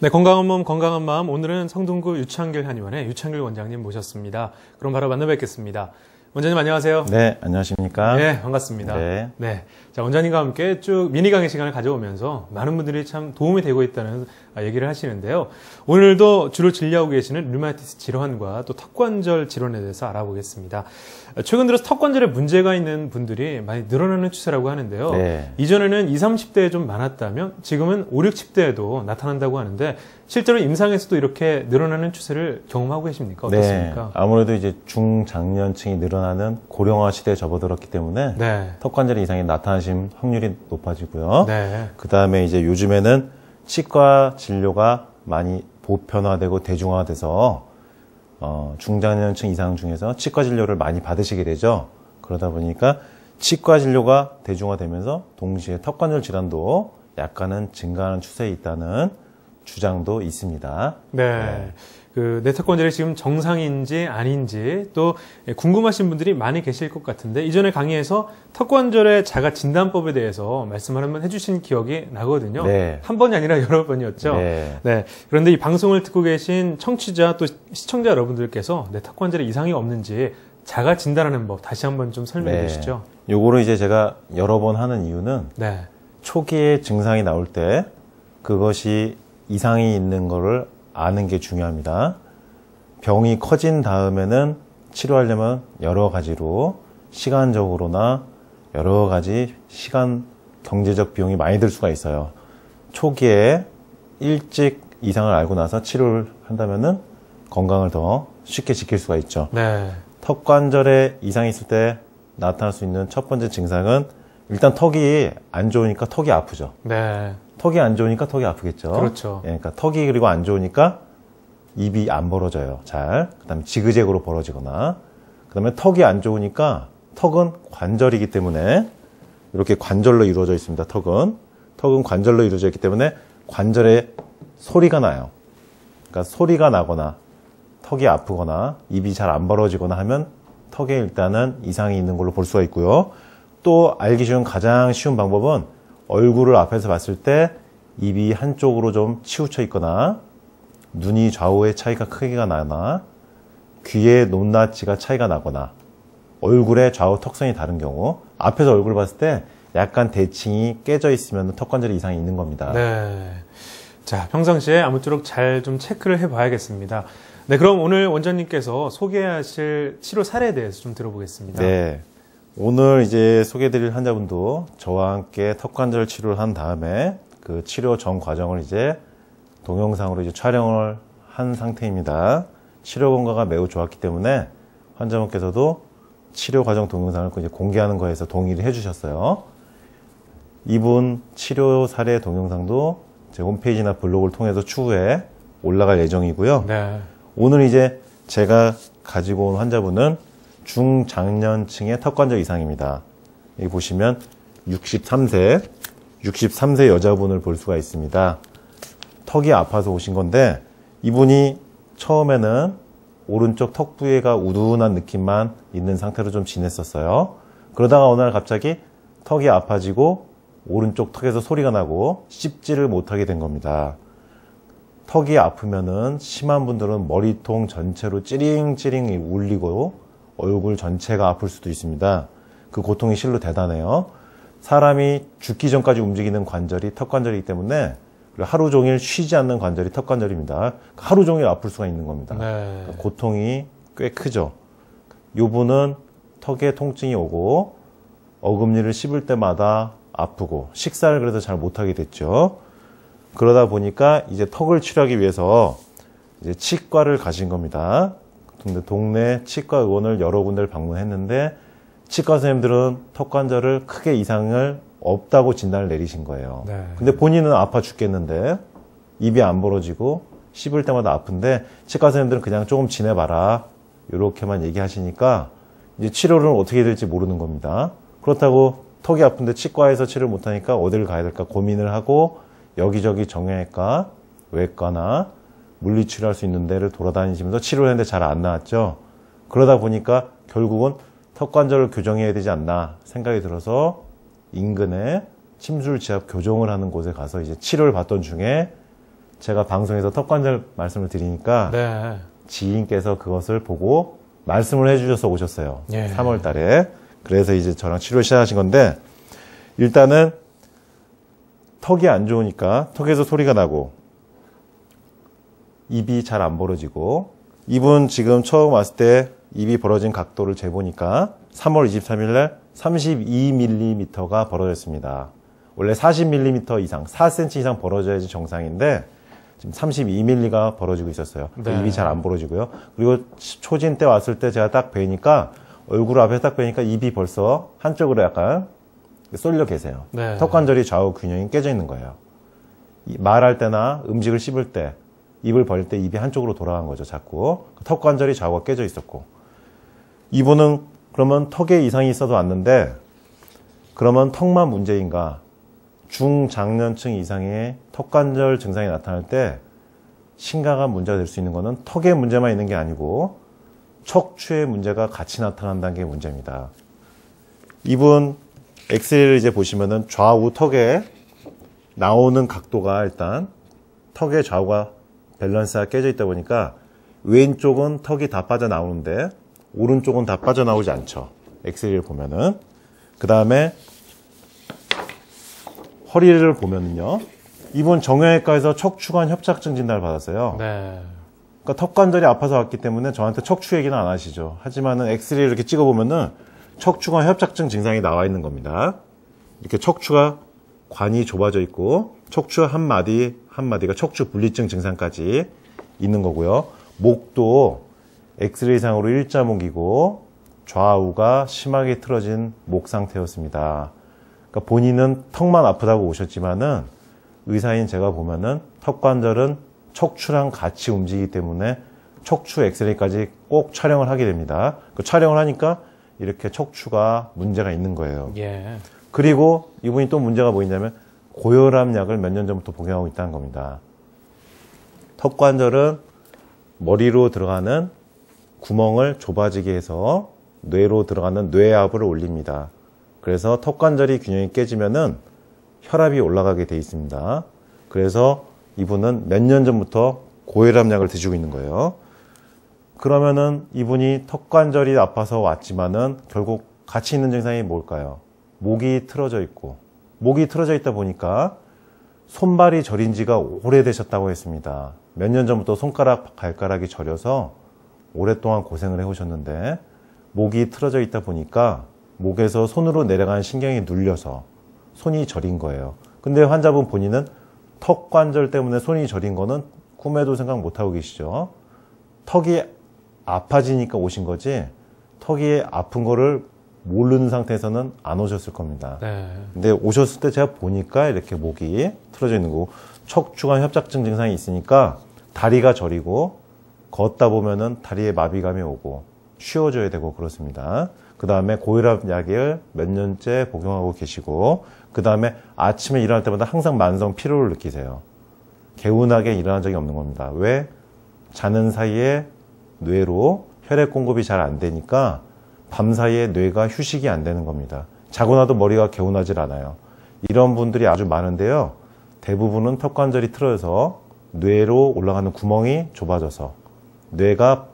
네, 건강한 몸, 건강한 마음. 오늘은 성동구 유창길 한의원의 유창길 원장님 모셨습니다. 그럼 바로 만나 뵙겠습니다. 원장님 안녕하세요. 네, 안녕하십니까? 네, 반갑습니다. 네. 자, 원장님과 함께 쭉 미니 강의 시간을 가져오면서 많은 분들이 참 도움이 되고 있다는 얘기를 하시는데요. 오늘도 주로 진료하고 계시는 류마티스 질환과 또 턱관절 질환에 대해서 알아보겠습니다. 최근 들어서 턱관절에 문제가 있는 분들이 많이 늘어나는 추세라고 하는데요. 네. 이전에는 20, 30대에 좀 많았다면 지금은 5, 60대에도 나타난다고 하는데 실제로 임상에서도 이렇게 늘어나는 추세를 경험하고 계십니까? 어떻습니까? 네, 아무래도 이제 중장년층이 늘어나는 고령화 시대에 접어들었기 때문에 네. 턱관절 이상이 나타나신 확률이 높아지고요. 네. 그 다음에 이제 요즘에는 치과 진료가 많이 보편화되고 대중화돼서 중장년층 이상 중에서 치과 진료를 많이 받으시게 되죠. 그러다 보니까 치과 진료가 대중화되면서 동시에 턱관절 질환도 약간은 증가하는 추세에 있다는 주장도 있습니다. 네. 내 턱관절이 지금 정상인지 아닌지 또 궁금하신 분들이 많이 계실 것 같은데 이전에 강의에서 턱관절의 자가 진단법에 대해서 말씀을 한번 해주신 기억이 나거든요. 네. 한 번이 아니라 여러 번이었죠. 네. 네. 그런데 이 방송을 듣고 계신 청취자 또 시청자 여러분들께서 내 턱관절에 이상이 없는지 자가 진단하는 법 다시 한번 좀 설명해 주시죠. 요거를 이제 제가 여러 번 하는 이유는 네. 초기에 증상이 나올 때 그것이 이상이 있는 거를 아는 게 중요합니다. 병이 커진 다음에는 치료하려면 여러 가지로 시간적으로나 여러 가지 시간 경제적 비용이 많이 들 수가 있어요. 초기에 일찍 이상을 알고 나서 치료를 한다면은 건강을 더 쉽게 지킬 수가 있죠. 네. 턱관절에 이상이 있을 때 나타날 수 있는 첫 번째 증상은 일단 턱이 안 좋으니까 턱이 아프죠. 네. 턱이 안 좋으니까 턱이 아프겠죠. 그렇죠. 예, 그러니까 턱이 그리고 안 좋으니까 입이 안 벌어져요. 잘. 그다음에 지그재그로 벌어지거나. 그다음에 턱이 안 좋으니까 턱은 관절이기 때문에 이렇게 관절로 이루어져 있습니다. 턱은 관절로 이루어져 있기 때문에 관절에 소리가 나요. 그러니까 소리가 나거나 턱이 아프거나 입이 잘 안 벌어지거나 하면 턱에 일단은 이상이 있는 걸로 볼 수가 있고요. 또 알기 쉬운 가장 쉬운 방법은 얼굴을 앞에서 봤을 때 입이 한쪽으로 좀 치우쳐 있거나 눈이 좌우의 차이가 크기가 나거나 귀의 높낮이가 차이가 나거나 얼굴의 좌우 턱선이 다른 경우 앞에서 얼굴을 봤을 때 약간 대칭이 깨져 있으면 턱관절에 이상이 있는 겁니다. 네. 자, 평상시에 아무쪼록 잘 좀 체크를 해봐야겠습니다. 네, 그럼 오늘 원장님께서 소개하실 치료 사례에 대해서 좀 들어보겠습니다. 네. 오늘 이제 소개해드릴 환자분도 저와 함께 턱관절 치료를 한 다음에 그 치료 전 과정을 이제 동영상으로 이제 촬영을 한 상태입니다. 치료 결과가 매우 좋았기 때문에 환자분께서도 치료 과정 동영상을 이제 공개하는 거에서 동의를 해주셨어요. 이분 치료 사례 동영상도 제 홈페이지나 블로그를 통해서 추후에 올라갈 예정이고요. 네. 오늘 이제 제가 가지고 온 환자분은 중장년층의 턱관절 이상입니다. 여기 보시면 63세 여자분을 볼 수가 있습니다. 턱이 아파서 오신 건데 이분이 처음에는 오른쪽 턱 부위가 우둔한 느낌만 있는 상태로 좀 지냈었어요. 그러다가 어느 날 갑자기 턱이 아파지고 오른쪽 턱에서 소리가 나고 씹지를 못하게 된 겁니다. 턱이 아프면은 심한 분들은 머리통 전체로 찌링찌링 울리고 얼굴 전체가 아플 수도 있습니다. 그 고통이 실로 대단해요. 사람이 죽기 전까지 움직이는 관절이 턱관절이기 때문에 하루 종일 쉬지 않는 관절이 턱관절입니다. 하루 종일 아플 수가 있는 겁니다. 네. 고통이 꽤 크죠. 요분은 턱에 통증이 오고 어금니를 씹을 때마다 아프고 식사를 그래도 잘 못하게 됐죠. 그러다 보니까 이제 턱을 치료하기 위해서 이제 치과를 가신 겁니다. 근데 동네 치과 의원을 여러 군데를 방문했는데 치과 선생님들은 턱관절을 크게 이상을 없다고 진단을 내리신 거예요. 네. 근데 본인은 아파 죽겠는데 입이 안 벌어지고 씹을 때마다 아픈데 치과 선생님들은 그냥 조금 지내봐라 이렇게만 얘기하시니까 이제 치료를 어떻게 해야 될지 모르는 겁니다. 그렇다고 턱이 아픈데 치과에서 치료를 못하니까 어디를 가야 될까 고민을 하고 여기저기 정형외과, 외과나 물리치료할 수 있는 데를 돌아다니시면서 치료를 했는데 잘 안 나왔죠. 그러다 보니까 결국은 턱관절을 교정해야 되지 않나 생각이 들어서 인근에 침술 지압 교정을 하는 곳에 가서 이제 치료를 받던 중에 제가 방송에서 턱관절 말씀을 드리니까 네. 지인께서 그것을 보고 말씀을 해주셔서 오셨어요. 예. 3월 달에. 그래서 이제 저랑 치료를 시작하신 건데, 일단은 턱이 안 좋으니까 턱에서 소리가 나고, 입이 잘 안 벌어지고, 이분 지금 처음 왔을 때 입이 벌어진 각도를 재보니까 3월 23일 날 32mm가 벌어졌습니다. 원래 40mm 이상, 4cm 이상 벌어져야지 정상인데, 지금 32mm가 벌어지고 있었어요. 네. 입이 잘 안 벌어지고요. 그리고 초진 때 왔을 때 제가 딱 뵈니까, 얼굴 앞에 딱 뵈니까 입이 벌써 한쪽으로 약간 쏠려 계세요. 네. 턱관절이 좌우 균형이 깨져 있는 거예요. 말할 때나 음식을 씹을 때, 입을 벌릴 때 입이 한쪽으로 돌아간 거죠, 자꾸. 턱관절이 좌우가 깨져 있었고. 이분은 그러면 턱에 이상이 있어도 왔는데, 그러면 턱만 문제인가? 중장년층 이상의 턱관절 증상이 나타날 때 심각한 문제가 될 수 있는 거는 턱에 문제만 있는 게 아니고 척추에 문제가 같이 나타난다는 게 문제입니다. 이분 엑스레이를 이제 보시면은 좌우 턱에 나오는 각도가 일단 턱의 좌우가 밸런스가 깨져 있다 보니까 왼쪽은 턱이 다 빠져나오는데 오른쪽은 다 빠져나오지 않죠. 엑스레이를 보면은. 그 다음에 허리를 보면은요. 이분 정형외과에서 척추관 협착증 진단을 받았어요. 네. 그러니까 턱관절이 아파서 왔기 때문에 저한테 척추 얘기는 안 하시죠. 하지만은 엑스레이를 이렇게 찍어보면은 척추관 협착증 증상이 나와 있는 겁니다. 이렇게 척추가 관이 좁아져 있고 척추 한 마디가 척추 분리증 증상까지 있는 거고요. 목도 엑스레이상으로 일자목이고 좌우가 심하게 틀어진 목 상태였습니다. 그러니까 본인은 턱만 아프다고 오셨지만은 의사인 제가 보면은 턱관절은 척추랑 같이 움직이기 때문에 척추 엑스레이까지 꼭 촬영을 하게 됩니다. 그 촬영을 하니까 이렇게 척추가 문제가 있는 거예요. 예. 그리고 이분이 또 문제가 뭐 있냐면 고혈압 약을 몇 년 전부터 복용하고 있다는 겁니다. 턱관절은 머리로 들어가는 구멍을 좁아지게 해서 뇌로 들어가는 뇌압을 올립니다. 그래서 턱관절이 균형이 깨지면은 혈압이 올라가게 돼 있습니다. 그래서 이분은 몇 년 전부터 고혈압 약을 드시고 있는 거예요. 그러면은 이분이 턱관절이 아파서 왔지만은 결국 같이 있는 증상이 뭘까요? 목이 틀어져 있고, 목이 틀어져 있다 보니까 손발이 저린 지가 오래되셨다고 했습니다. 몇 년 전부터 손가락, 발가락이 저려서 오랫동안 고생을 해오셨는데 목이 틀어져 있다 보니까 목에서 손으로 내려가는 신경이 눌려서 손이 저린 거예요. 근데 환자분 본인은 턱관절 때문에 손이 저린 거는 꿈에도 생각 못하고 계시죠. 턱이 아파지니까 오신 거지 턱이 아픈 거를 모르는 상태에서는 안 오셨을 겁니다. 네. 근데 오셨을 때 제가 보니까 이렇게 목이 틀어져 있는 거고 척추관 협착증 증상이 있으니까 다리가 저리고 걷다 보면은 다리에 마비감이 오고 쉬어줘야 되고 그렇습니다. 그 다음에 고혈압 약을 몇 년째 복용하고 계시고 그 다음에 아침에 일어날 때마다 항상 만성 피로를 느끼세요. 개운하게 일어난 적이 없는 겁니다. 왜? 자는 사이에 뇌로 혈액 공급이 잘 안 되니까 밤 사이에 뇌가 휴식이 안 되는 겁니다. 자고 나도 머리가 개운하질 않아요. 이런 분들이 아주 많은데요. 대부분은 턱관절이 틀어져서 뇌로 올라가는 구멍이 좁아져서 뇌가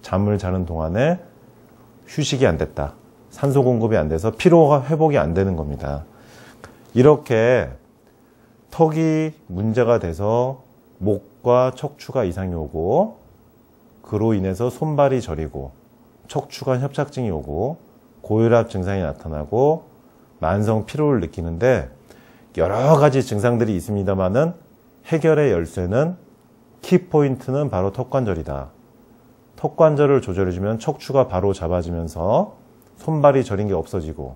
잠을 자는 동안에 휴식이 안 됐다. 산소 공급이 안 돼서 피로가 회복이 안 되는 겁니다. 이렇게 턱이 문제가 돼서 목과 척추가 이상이 오고 그로 인해서 손발이 저리고 척추관 협착증이 오고 고혈압 증상이 나타나고 만성 피로를 느끼는데 여러 가지 증상들이 있습니다만은 해결의 열쇠는 키포인트는 바로 턱관절이다. 턱관절을 조절해주면 척추가 바로 잡아지면서 손발이 저린 게 없어지고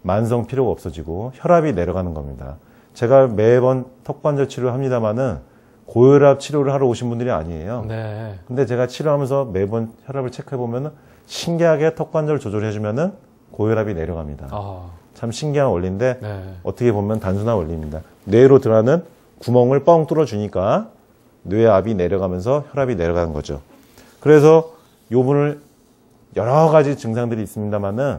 만성 피로가 없어지고 혈압이 내려가는 겁니다. 제가 매번 턱관절 치료를 합니다만은 고혈압 치료를 하러 오신 분들이 아니에요. 네. 근데 제가 치료하면서 매번 혈압을 체크해보면은 신기하게 턱관절 조절해주면은 고혈압이 내려갑니다. 아. 참 신기한 원리인데 네. 어떻게 보면 단순한 원리입니다. 뇌로 들어가는 구멍을 뻥 뚫어주니까 뇌압이 내려가면서 혈압이 내려가는 거죠. 그래서 요분을 여러 가지 증상들이 있습니다만은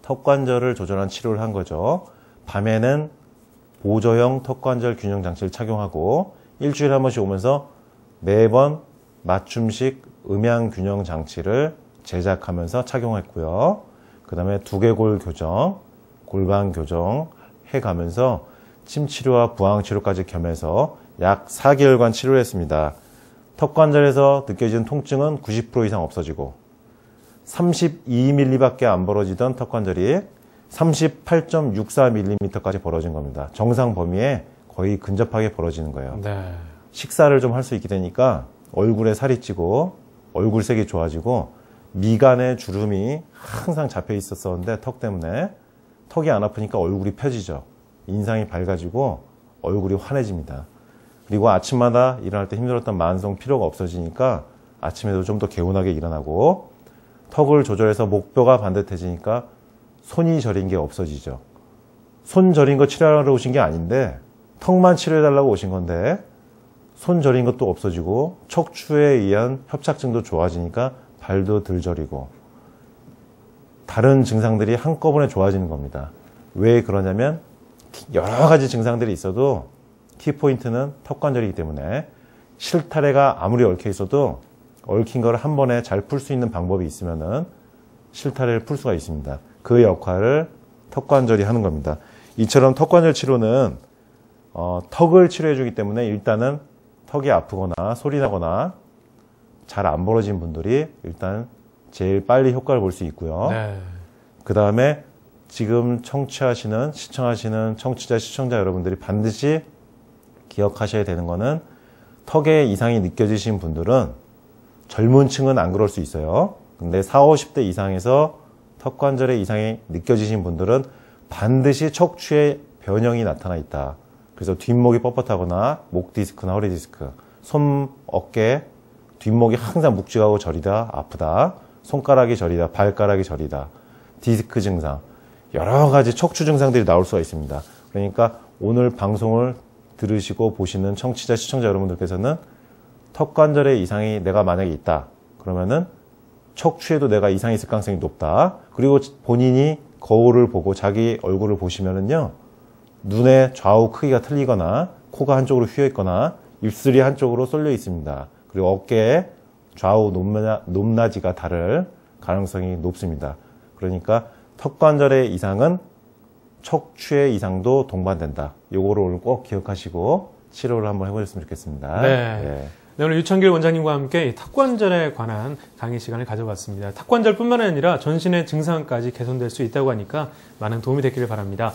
턱관절을 조절한 치료를 한 거죠. 밤에는 보조형 턱관절 균형 장치를 착용하고 일주일에 한 번씩 오면서 매번 맞춤식 음양 균형 장치를 제작하면서 착용했고요. 그 다음에 두개골 교정, 골반 교정 해가면서 침 치료와 부항 치료까지 겸해서 약 4개월간 치료를 했습니다. 턱관절에서 느껴지는 통증은 90% 이상 없어지고 32mm밖에 안 벌어지던 턱관절이 38.64mm까지 벌어진 겁니다. 정상 범위에 거의 근접하게 벌어지는 거예요. 네. 식사를 좀 할 수 있게 되니까 얼굴에 살이 찌고 얼굴색이 좋아지고 미간에 주름이 항상 잡혀 있었었는데 턱 때문에 턱이 안 아프니까 얼굴이 펴지죠. 인상이 밝아지고 얼굴이 환해집니다. 그리고 아침마다 일어날 때 힘들었던 만성 피로가 없어지니까 아침에도 좀 더 개운하게 일어나고 턱을 조절해서 목뼈가 반듯해지니까 손이 저린 게 없어지죠. 손 저린 거 치료하러 오신 게 아닌데 턱만 치료해달라고 오신 건데 손 저린 것도 없어지고 척추에 의한 협착증도 좋아지니까 발도 덜 저리고 다른 증상들이 한꺼번에 좋아지는 겁니다. 왜 그러냐면 여러 가지 증상들이 있어도 키포인트는 턱관절이기 때문에 실타래가 아무리 얽혀 있어도 얽힌 걸 한 번에 잘 풀 수 있는 방법이 있으면은 실타래를 풀 수가 있습니다. 그 역할을 턱관절이 하는 겁니다. 이처럼 턱관절 치료는 턱을 치료해 주기 때문에 일단은 턱이 아프거나 소리 나거나 잘 안 벌어진 분들이 일단 제일 빨리 효과를 볼 수 있고요. 네. 그 다음에 지금 청취하시는, 시청하시는 청취자, 시청자 여러분들이 반드시 기억하셔야 되는 거는 턱에 이상이 느껴지신 분들은 젊은 층은 안 그럴 수 있어요. 근데 40, 50대 이상에서 턱관절에 이상이 느껴지신 분들은 반드시 척추에 변형이 나타나 있다. 그래서 뒷목이 뻣뻣하거나 목 디스크나 허리 디스크, 손, 어깨, 뒷목이 항상 묵직하고 저리다, 아프다, 손가락이 저리다, 발가락이 저리다, 디스크 증상, 여러 가지 척추 증상들이 나올 수가 있습니다. 그러니까 오늘 방송을 들으시고 보시는 청취자, 시청자 여러분들께서는 턱관절에 이상이 내가 만약에 있다. 그러면은 척추에도 내가 이상이 있을 가능성이 높다. 그리고 본인이 거울을 보고 자기 얼굴을 보시면은요, 눈의 좌우 크기가 틀리거나 코가 한쪽으로 휘어 있거나 입술이 한쪽으로 쏠려 있습니다. 그리고 어깨에 좌우 높낮이가 다를 가능성이 높습니다. 그러니까 턱관절의 이상은 척추의 이상도 동반된다. 요거를 오늘 꼭 기억하시고 치료를 한번 해보셨으면 좋겠습니다. 네. 네. 네, 오늘 유창길 원장님과 함께 턱관절에 관한 강의 시간을 가져봤습니다. 턱관절뿐만 아니라 전신의 증상까지 개선될 수 있다고 하니까 많은 도움이 됐기를 바랍니다.